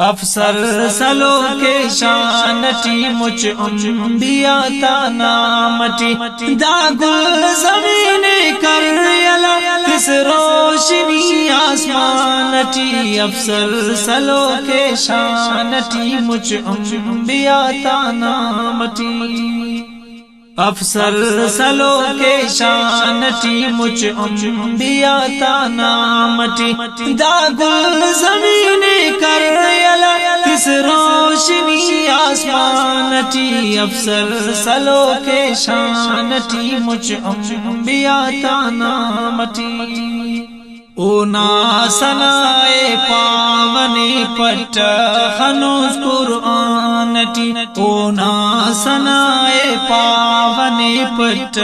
افسر سلو کے شانٹی مجھ انبیاء تا نامٹی دا گل زمین کر یلا کس روشنی آسمانٹی افسر سلو کے شانٹی مجھ انبیاء تا نامٹی افسر سلو کے شانٹی مجھ انبیاء تا نامٹی دا گل زمین کر یلا کس روشنی آسمانٹی افسر سلو کے شانٹی مجھ انبیاء تا نامٹی اونا سنائے پاونی پٹ خنوز قرآنٹی اونا سنائے پاونی پٹ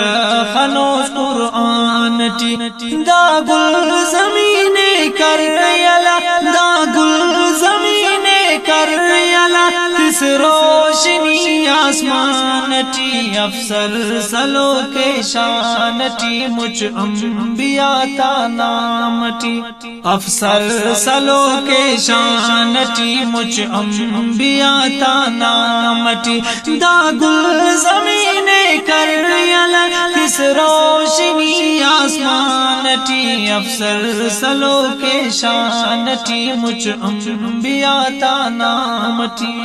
خنوز قرآنٹی دا گل زمین کر یلا دا گل زمین کر یلا کس روشنی آسمانٹی افسر سلو کے شانٹی مجھ انبیاء تا نامٹی افسر سلو کے شانٹی مجھ انبیاء تا نامٹی دا گل زمین کر یلا کس روشنی آسمانٹی افسر سلو کے شانٹی مجھ انبیاء تا نامٹی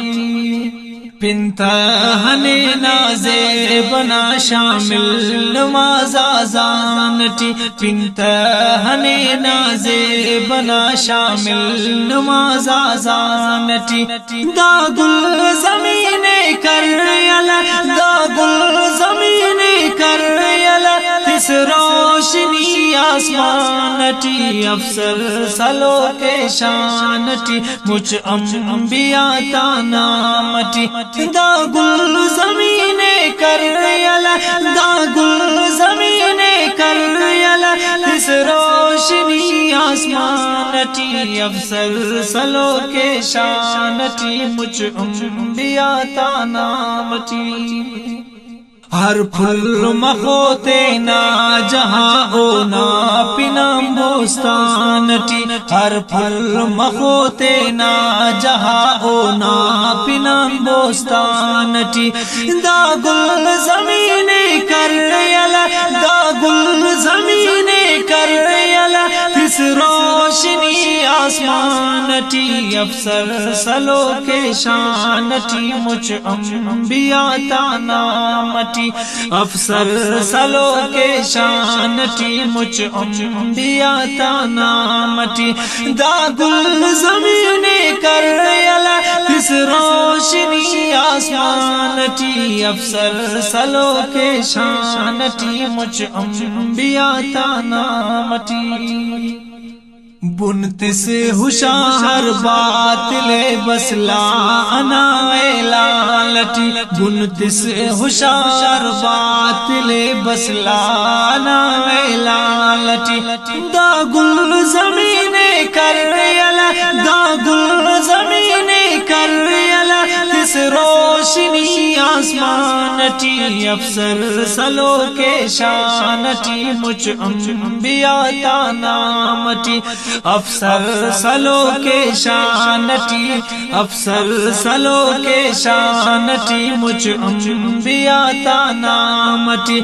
پنتہنے نازے بنا شامل نماز آزانٹی پنتہنے نازے بنا شامل نماز آزانٹی دا گل زمین کر یلا دا گل زمین کر یلا کس روشنی آسمانٹی افسر سلو کے شانٹی مجھ انبیاء تا نامٹی دا گل زمین کر یلا دا گل زمین کر یلا کس روشنی آسمانٹی افسر سلو کے شانٹی مجھ انبیاء تا نامٹی ہر پھل مخوتے نا جہاں ہونا پنام بوستانٹی ہر پھل مخوتے نا جہاں ہونا پنام بوستانٹی دا گل زمین کر یلا دا گل زمین کر یلا کس روشنی آسمانٹی افسر سلو کے شانٹی مجھ انبیاء تا نامٹی افسر سلو کے شانٹی مجھ انبیاء تا نامٹی دا گل زمین کر یلا کس روشنی آسمانٹی افسر سلو کے شانٹی مجھ انبیاء تا نامٹی بنت سے ہوشیار باطل بسلا انا اعلانٹی بنت سے ہوشیار باطل بسلا انا اعلانٹی دا گل زمین کر یلا دا گل زمین کر یلا کس روشنی آسمانٹی افسر سلو کے شانٹی مجھ انبیاء تا نامٹی افسر سلو کے شانٹی افسر سلو کے شانٹی مجھ انبیاء تا نامٹی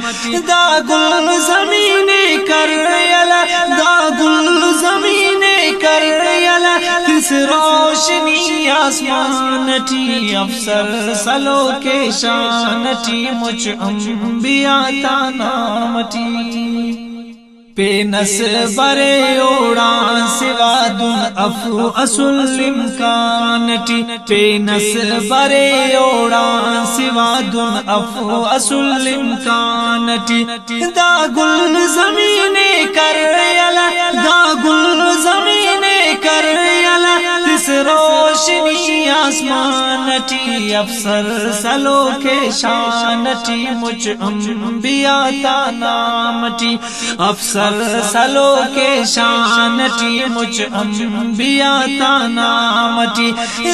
دا گل زمین کر یلا دا گل زمین کر یلا کس روشنی آسمانٹی افسر سلو کے شانٹی مجھ انبیاء تا نامٹی پینس برے اوڑان سوا دن افو اصل امکانٹی پینس برے اوڑان سوا دن افو اصل امکانٹی دا گل زمین کر یلا دا گل زمین کر یلا کس روشنی آسمانٹی افسر سلو کے شانٹی مجھ انبیاء تا نامٹی افسر سلو کے شانٹی مجھ انبیاء تا نامٹی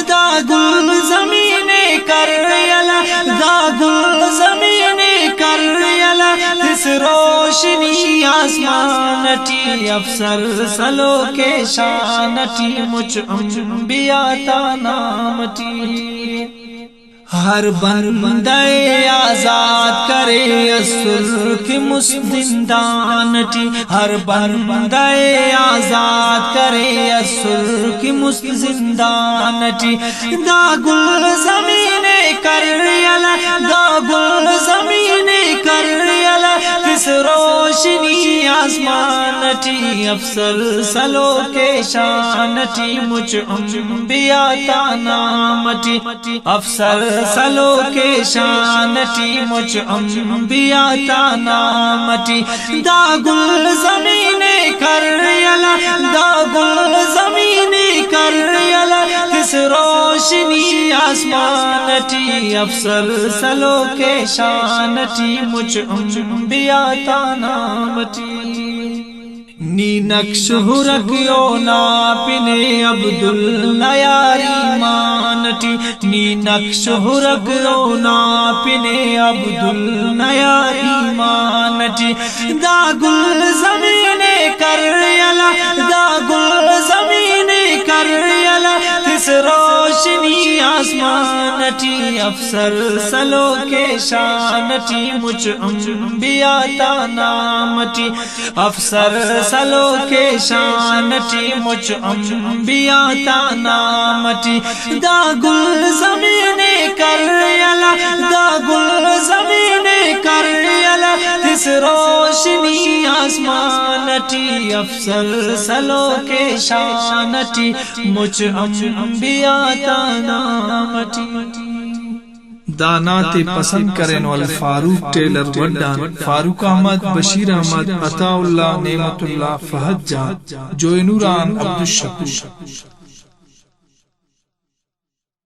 دا گل زمین کر یلا دا گل زمین کر کر یلا اس روشنی آسمانٹی افسر سلو کے شانٹی مجھ انبیاء تا نامٹی ہر بندے آزاد کرے اسر کی مستندانٹی ہر بندے آزاد کرے اسر کی مستندانٹی دا گل زمین کر یلا دا گل زمین کر یلا کس روشنی آسمانٹی افسر سلو کے شانٹی مجھ انبیاء تا نامٹی افسر سلو کے شانٹی مجھ انبیاء تا نامٹی دا گل زمین کر یلا دا گل زمین کر یلا کس روشنی آسمانٹی افسر سلو کے شانٹی مجھ انبیاء تا نامٹی نی نقش رکھیو نا پنے عبداللیاری مانٹی نی نقش رکھیو نا پنے عبداللیاری مانٹی دا گل زمین کر یلا دا گل زمین کر یلا کس روشنی آسمانٹی افسر سلو کے شانٹی مجھ انبیاء تا نامٹی افسر سلو کے شانٹی مجھ انبیاء تا نامٹی دا گل زمین کر یلا دا گل زمین کر یلا کس روشنی آسمانٹی افسر سلو کے شانٹی مجھ انبیاء تا نامٹی دانات پسند کرن والفاروق ٹیلر وڈان فاروق احمد بشیر احمد عطا اللہ نعمت اللہ فہد جان جوئی نوران عبدالشکور